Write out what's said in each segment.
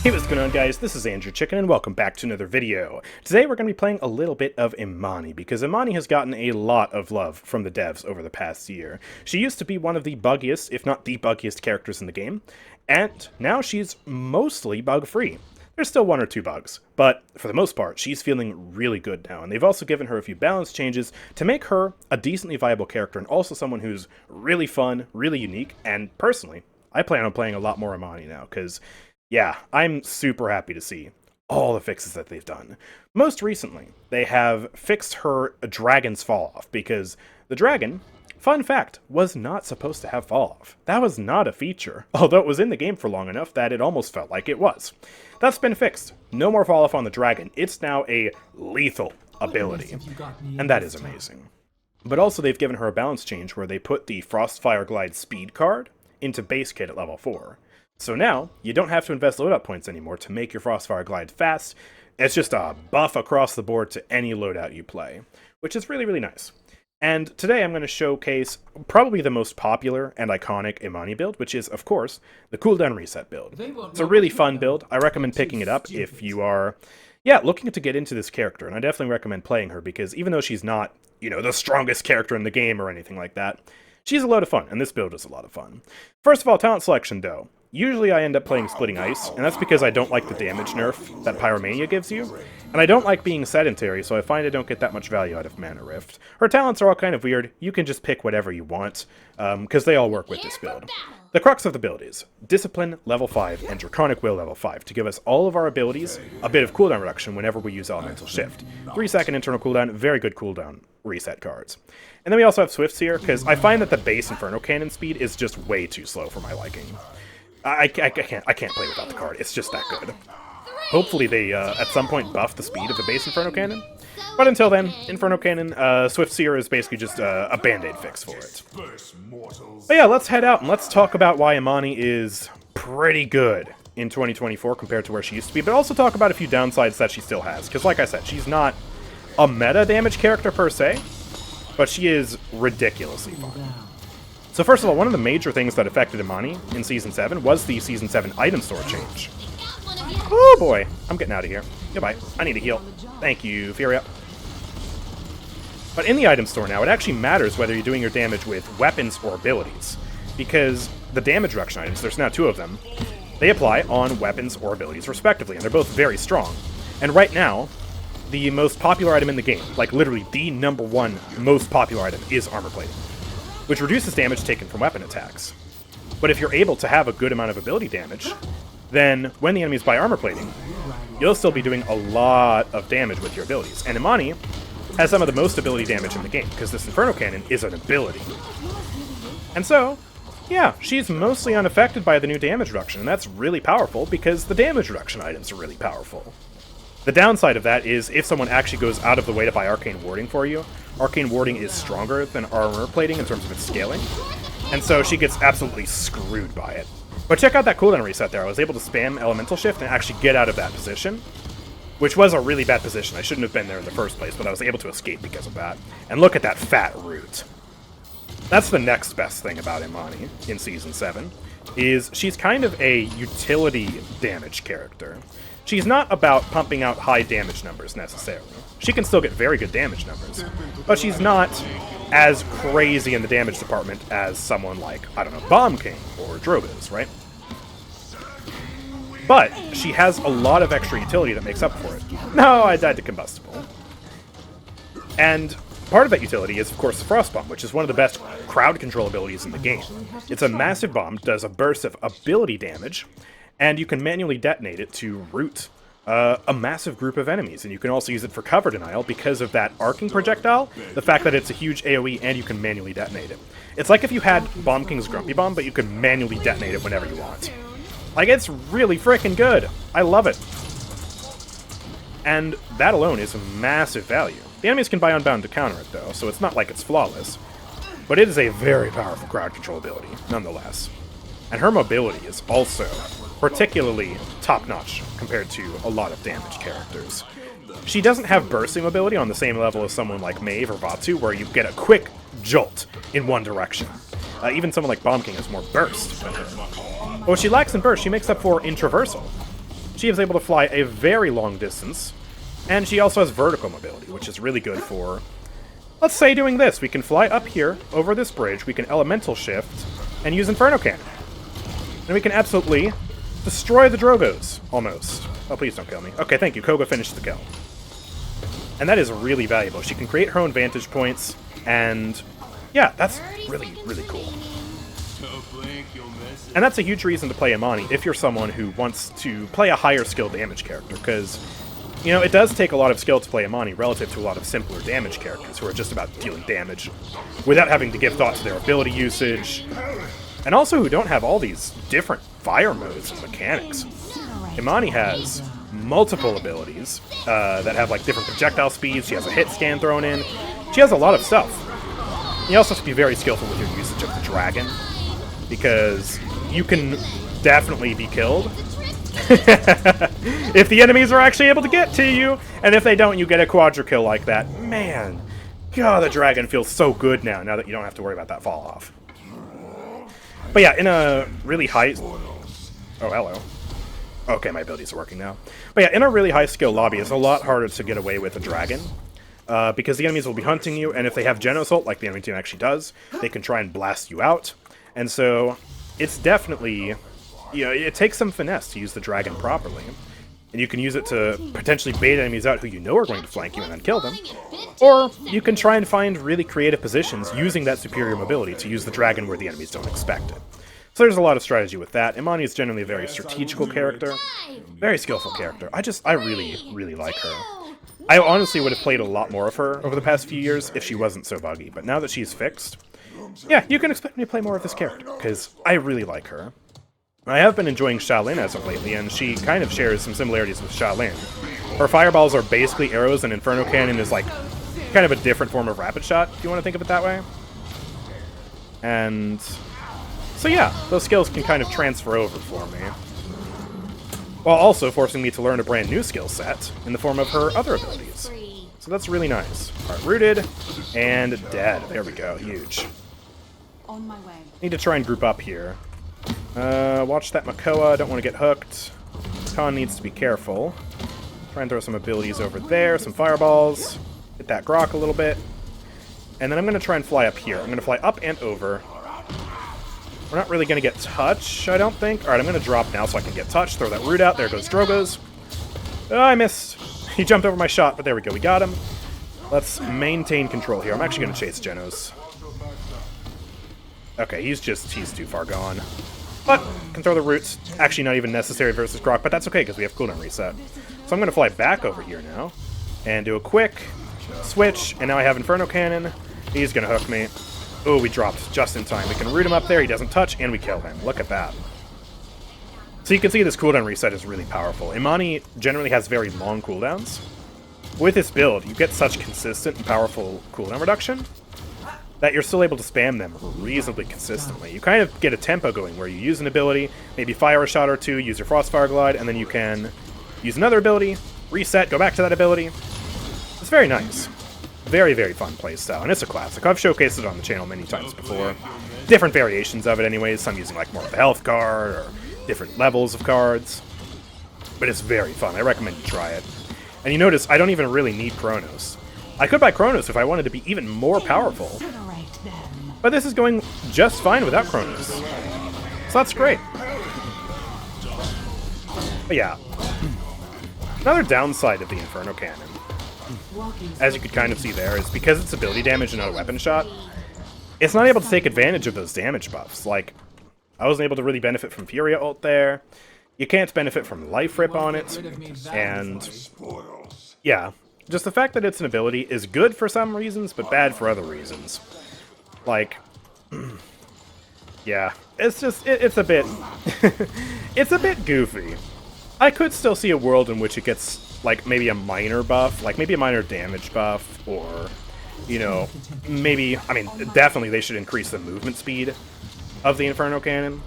Hey, what's going on, guys? This is AndrewChicken, and welcome back to another video. Today we're going to be playing a little bit of Imani, because Imani has gotten a lot of love from the devs over the past year. She used to be one of the buggiest, if not the buggiest characters in the game, and now she's mostly bug-free. There's still one or two bugs, but for the most part, she's feeling really good now, and they've also given her a few balance changes to make her a decently viable character, and also someone who's really fun, really unique, and personally, I plan on playing a lot more Imani now, because yeah, I'm super happy to see all the fixes that they've done. Most recently, they have fixed her dragon's fall-off, because the dragon, fun fact, was not supposed to have fall-off. That was not a feature, although it was in the game for long enough that it almost felt like it was. That's been fixed. No more fall-off on the dragon. It's now a lethal ability, and that is amazing. But also they've given her a balance change where they put the Frostfire Glide speed card into base kit at level 4. So now, you don't have to invest loadout points anymore to make your Frostfire Glide fast. It's just a buff across the board to any loadout you play, which is really, really nice. And today I'm going to showcase probably the most popular and iconic Imani build, which is, of course, the cooldown reset build. It's a really fun build. I recommend picking it up if you are, looking to get into this character, and I definitely recommend playing her, because even though she's not, the strongest character in the game or anything like that, she's a lot of fun, and this build is a lot of fun. First of all, talent selection, though. Usually I end up playing Splitting Ice, and that's because I don't like the damage nerf that Pyromania gives you, and I don't like being sedentary, so I find I don't get that much value out of Mana Rift. Her talents are all kind of weird. You can just pick whatever you want, because they all work with this build. The crux of the build is Discipline level 5 and Draconic Will level 5 to give us all of our abilities a bit of cooldown reduction whenever we use Elemental Shift. 3-second internal cooldown, very good cooldown reset cards. And then we also have Swifts here, because I find that the base Inferno Cannon speed is just way too slow for my liking. I can't play without the card. It's just that good. Hopefully they, at some point, buff the speed of the base Inferno Cannon. But until then, Inferno Cannon, Swift Seer is basically just a band-aid fix for it. But yeah, let's head out and let's talk about why Imani is pretty good in 2024 compared to where she used to be, but also talk about a few downsides that she still has. Because like I said, she's not a meta damage character per se, but she is ridiculously fun. So first of all, one of the major things that affected Imani in Season 7 was the Season 7 item store change. Oh boy, I'm getting out of here. Goodbye. I need to heal. Thank you, Furia. But in the item store now, it actually matters whether you're doing your damage with weapons or abilities, because the damage reduction items, there's now 2 of them, they apply on weapons or abilities respectively, and they're both very strong. And right now, the most popular item in the game, like literally the #1 most popular item, is armor plating, which reduces damage taken from weapon attacks. But if you're able to have a good amount of ability damage, then when the enemies buy armor plating, you'll still be doing a lot of damage with your abilities. And Imani has some of the most ability damage in the game, because this Inferno Cannon is an ability. And so, yeah, she's mostly unaffected by the new damage reduction, and that's really powerful, because the damage reduction items are really powerful. The downside of that is if someone actually goes out of the way to buy Arcane Warding for you, Arcane Warding is stronger than armor plating in terms of its scaling, and so she gets absolutely screwed by it. But check out that cooldown reset there. I was able to spam Elemental Shift and actually get out of that position, which was a really bad position. I shouldn't have been there in the first place, but I was able to escape because of that. And look at that fat root. That's the next best thing about Imani in Season 7, is she's kind of a utility damage character. She's not about pumping out high damage numbers, necessarily. She can still get very good damage numbers, but she's not as crazy in the damage department as someone like, I don't know, Bomb King or Groh is, right? But she has a lot of extra utility that makes up for it. No, I died to Combustible. And part of that utility is, of course, the Frost Bomb, which is one of the best crowd control abilities in the game. It's a massive bomb, does a burst of ability damage, and you can manually detonate it to root a massive group of enemies. And you can also use it for cover denial because of that arcing projectile, the fact that it's a huge AoE and you can manually detonate it. It's like if you had Bomb King's Grumpy Bomb, but you can manually detonate it whenever you want. Like, it's really freaking good. I love it. And that alone is massive value. The enemies can buy Unbound to counter it, though, so it's not like it's flawless. But it is a very powerful crowd control ability, nonetheless. And her mobility is also particularly top-notch compared to a lot of damage characters. She doesn't have bursting mobility on the same level as someone like Maeve or Vatu, where you get a quick jolt in one direction. Even someone like Bomb King has more burst. But what she lacks in burst, she makes up for in traversal. she is able to fly a very long distance, and she also has vertical mobility, which is really good for, let's say, doing this. We can fly up here, over this bridge, we can elemental shift, and use Inferno Cannon. And we can absolutely destroy the Drogos, almost. Oh, please don't kill me. Okay, thank you. Koga finished the kill. And that is really valuable. She can create her own vantage points, and yeah, that's really, really cool. And that's a huge reason to play Imani if you're someone who wants to play a higher skill damage character, because, you know, it does take a lot of skill to play Imani relative to a lot of simpler damage characters who are just about dealing damage without having to give thought to their ability usage, and also who don't have all these different fire modes and mechanics. Imani has multiple abilities that have like different projectile speeds. She has a hit scan thrown in. She has a lot of stuff. You also have to be very skillful with your usage of the dragon, because you can definitely be killed if the enemies are actually able to get to you, and if they don't, you get a quadra kill like that. Man, God, the dragon feels so good now that you don't have to worry about that fall off. But yeah, in a really high... Oh, hello. Okay, my abilities are working now. But yeah, in a really high skill lobby, it's a lot harder to get away with a dragon. Because the enemies will be hunting you, and if they have Gen Assault, like the enemy team actually does, they can try and blast you out. And so, it's definitely... You know, it takes some finesse to use the dragon properly. And you can use it to potentially bait enemies out who you know are going to flank you and then kill them. Or you can try and find really creative positions using that superior mobility to use the dragon where the enemies don't expect it. So there's a lot of strategy with that. Imani is generally a very strategical character. Very skillful character. I really, really like her. I honestly would have played a lot more of her over the past few years if she wasn't so buggy. But now that she's fixed, yeah, you can expect me to play more of this character, because I really like her. I have been enjoying Shaolin as of lately, and she kind of shares some similarities with Shaolin. Her fireballs are basically arrows, and Inferno Cannon is like kind of a different form of rapid shot, if you want to think of it that way. And so yeah, those skills can kind of transfer over for me, while also forcing me to learn a brand new skill set in the form of her other abilities. So that's really nice. Alright, rooted, and dead. There we go, huge. On my way. Need to try and group up here. Watch that Makoa, don't want to get hooked. Khan needs to be careful. Try and throw some abilities over there, some fireballs. Hit that Groh a little bit. And then I'm going to try and fly up here. I'm going to fly up and over. We're not really going to get touch, I don't think. Alright, I'm going to drop now so I can get touch. Throw that root out. There goes Drogos. Oh, I missed. He jumped over my shot, but there we go. We got him. Let's maintain control here. I'm actually going to chase Genos. Okay, he's too far gone. But, can throw the roots. Actually not even necessary versus Croc, but that's okay because we have cooldown reset. So I'm going to fly back over here now, and do a quick switch, and now I have Inferno Cannon. He's going to hook me. Oh, we dropped just in time. We can root him up there, he doesn't touch, and we kill him. Look at that. So you can see this cooldown reset is really powerful. Imani generally has very long cooldowns. With this build, you get such consistent and powerful cooldown reduction that you're still able to spam them reasonably consistently. You kind of get a tempo going where you use an ability, maybe fire a shot or two, use your Frostfire Glide, and then you can use another ability, reset, go back to that ability. It's very nice. Very, very fun playstyle, and it's a classic. I've showcased it on the channel many times before. Different variations of it anyways, some using like more of the health card, or different levels of cards. But it's very fun, I recommend you try it. And you notice, I don't even really need Chronos. I could buy Chronos if I wanted to be even more powerful. But this is going just fine without Chronos. So that's great. But yeah. Another downside of the Inferno Cannon, as you could kind of see there, is because it's ability damage and not a weapon shot, it's not able to take advantage of those damage buffs. Like, I wasn't able to really benefit from Furia ult there. You can't benefit from Life Rip on it. And yeah, just the fact that it's an ability is good for some reasons, but bad for other reasons. Like, yeah, it's just, it's a bit, it's a bit goofy. I could still see a world in which it gets, like, maybe a minor buff, like maybe a minor damage buff, or, you know, maybe, I mean, definitely they should increase the movement speed of the Inferno Cannon,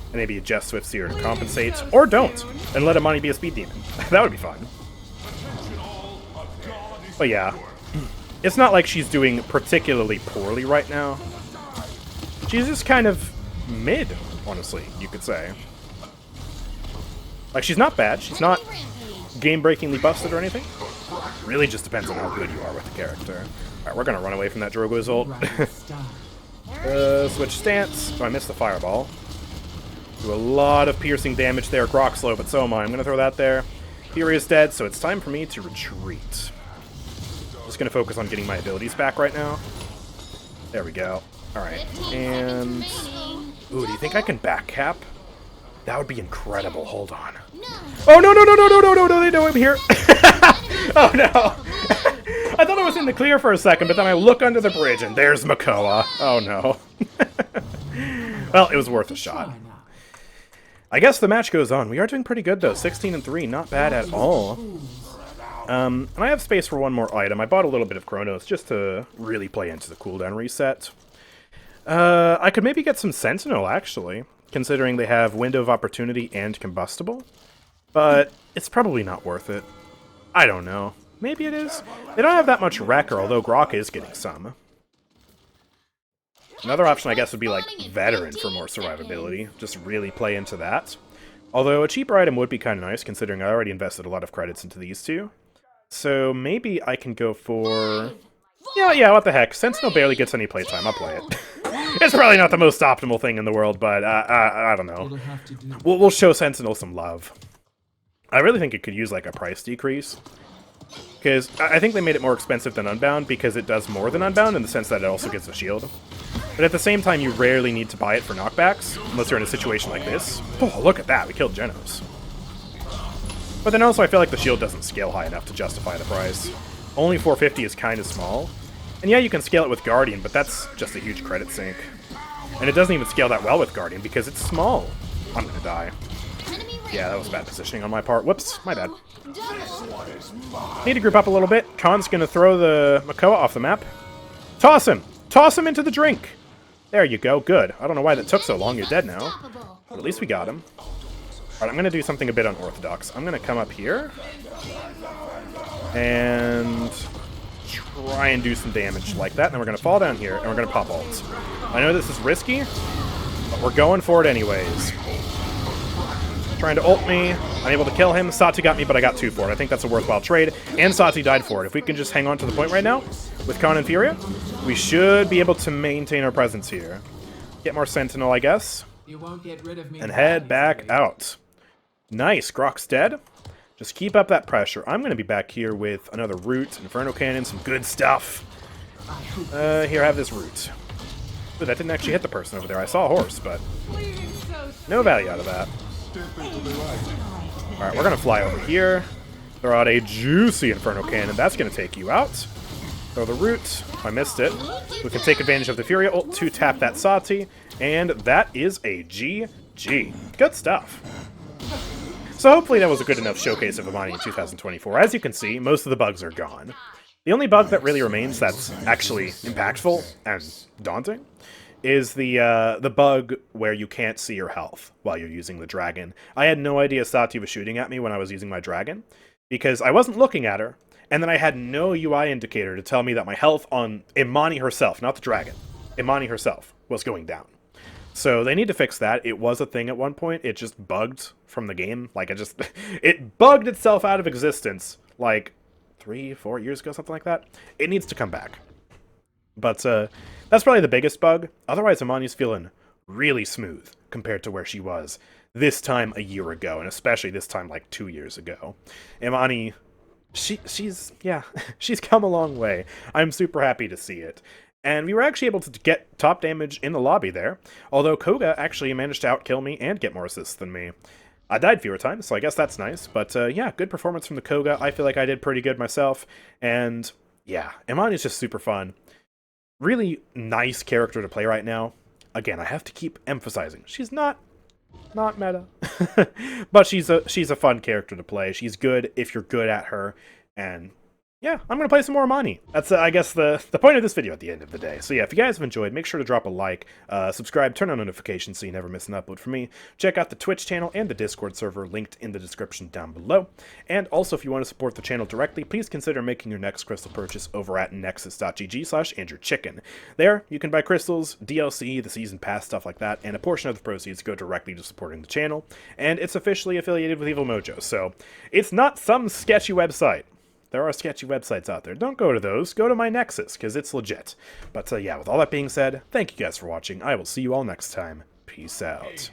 and maybe adjust Swift Seer to compensate, or don't, and let Imani be a speed demon. That would be fun. But yeah, it's not like she's doing particularly poorly right now. She's just kind of mid, honestly, you could say. Like, she's not bad. She's not game-breakingly busted or anything. Really just depends on how good you are with the character. Alright, we're gonna run away from that Drogo's ult. Switch stance. Oh, I missed the fireball. Do a lot of piercing damage there. Crocs low, but so am I. I'm gonna throw that there. Furia's dead, so it's time for me to retreat. Just gonna focus on getting my abilities back right now. There we go. Alright, and... Ooh, do you think I can back cap? That would be incredible. Hold on. Oh, no, no, no, no, no, no, no, no, they know I'm here. Oh, no. I thought I was in the clear for a second, but then I look under the bridge, and there's Makoa. Oh, no. Well, it was worth a shot. I guess the match goes on. We are doing pretty good, though. 16-3, not bad at all. And I have space for one more item. I bought a little bit of Chronos just to really play into the cooldown reset. I could maybe get some Sentinel, actually, considering they have Window of Opportunity and Combustible. But it's probably not worth it. I don't know. Maybe it is. They don't have that much Wrecker, although Groh is getting some. Another option, I guess, would be like Veteran for more survivability. Just really play into that. Although a cheaper item would be kind of nice, considering I already invested a lot of credits into these two. So maybe I can go for... Yeah, what the heck. Sentinel barely gets any playtime. I'll play it. It's probably not the most optimal thing in the world, but I don't know. We'll show Sentinel some love. I really think it could use like a price decrease. Because I think they made it more expensive than Unbound because it does more than Unbound in the sense that it also gives a shield. But at the same time, you rarely need to buy it for knockbacks, unless you're in a situation like this. Oh, look at that, we killed Genos. But then also I feel like the shield doesn't scale high enough to justify the price. Only 450 is kind of small. And yeah, you can scale it with Guardian, but that's just a huge credit sink. And it doesn't even scale that well with Guardian because it's small. I'm gonna die. Yeah, that was bad positioning on my part. Whoops, my bad. Need to group up a little bit. Khan's gonna throw the Makoa off the map. Toss him! Toss him into the drink! There you go, good. I don't know why that took so long, you're dead now. But at least we got him. Alright, I'm gonna do something a bit unorthodox. I'm gonna come up here. And... try and do some damage like that. And then we're gonna fall down here, and we're gonna pop ults. I know this is risky, but we're going for it anyways. Trying to ult me. Unable to kill him. Sati got me, but I got 2 for it. I think that's a worthwhile trade. And Sati died for it. If we can just hang on to the point right now with Khan and Furia, we should be able to maintain our presence here. Get more Sentinel, I guess. You won't get rid of me, and head back out. Nice. Grok's dead. Just keep up that pressure. I'm going to be back here with another root, Inferno Cannon, some good stuff. Here, have this root. Ooh, that didn't actually hit the person over there. I saw a horse, but no value out of that. Alright, we're going to fly over here. Throw out a juicy Inferno Cannon. That's going to take you out. Throw the root. I missed it. We can take advantage of the Furia ult to tap that Sati. And that is a GG. Good stuff. So hopefully that was a good enough showcase of Imani in 2024. As you can see, most of the bugs are gone. The only bug that really remains that's actually impactful and daunting is the bug where you can't see your health while you're using the dragon. I had no idea Sati was shooting at me when I was using my dragon, because I wasn't looking at her, and then I had no UI indicator to tell me that my health on Imani herself, not the dragon, Imani herself, was going down. So they need to fix that. It was a thing at one point. It just bugged from the game. Like, it bugged itself out of existence, like 3-4 years ago, something like that. It needs to come back. But that's probably the biggest bug. Otherwise, Imani's feeling really smooth compared to where she was this time a year ago, and especially this time like 2 years ago. Imani, she's come a long way. I'm super happy to see it. And we were actually able to get top damage in the lobby there, although Koga actually managed to outkill me and get more assists than me. I died fewer times, so I guess that's nice, but yeah, good performance from the Koga. I feel like I did pretty good myself, and yeah, Imani's just super fun. Really nice character to play right now. Again, I have to keep emphasizing, she's not meta, but she's a fun character to play. She's good if you're good at her, and yeah, I'm going to play some more Imani. That's, I guess, the point of this video at the end of the day. So yeah, if you guys have enjoyed, make sure to drop a like, subscribe, turn on notifications so you never miss an upload from me. Check out the Twitch channel and the Discord server linked in the description down below. And also, if you want to support the channel directly, please consider making your next crystal purchase over at nexus.gg/AndrewChicken. There, you can buy crystals, DLC, the season pass, stuff like that, and a portion of the proceeds go directly to supporting the channel. And it's officially affiliated with Evil Mojo, so it's not some sketchy website. There are sketchy websites out there. Don't go to those. Go to my Nexus, because it's legit. But yeah, with all that being said, thank you guys for watching. I will see you all next time. Peace out.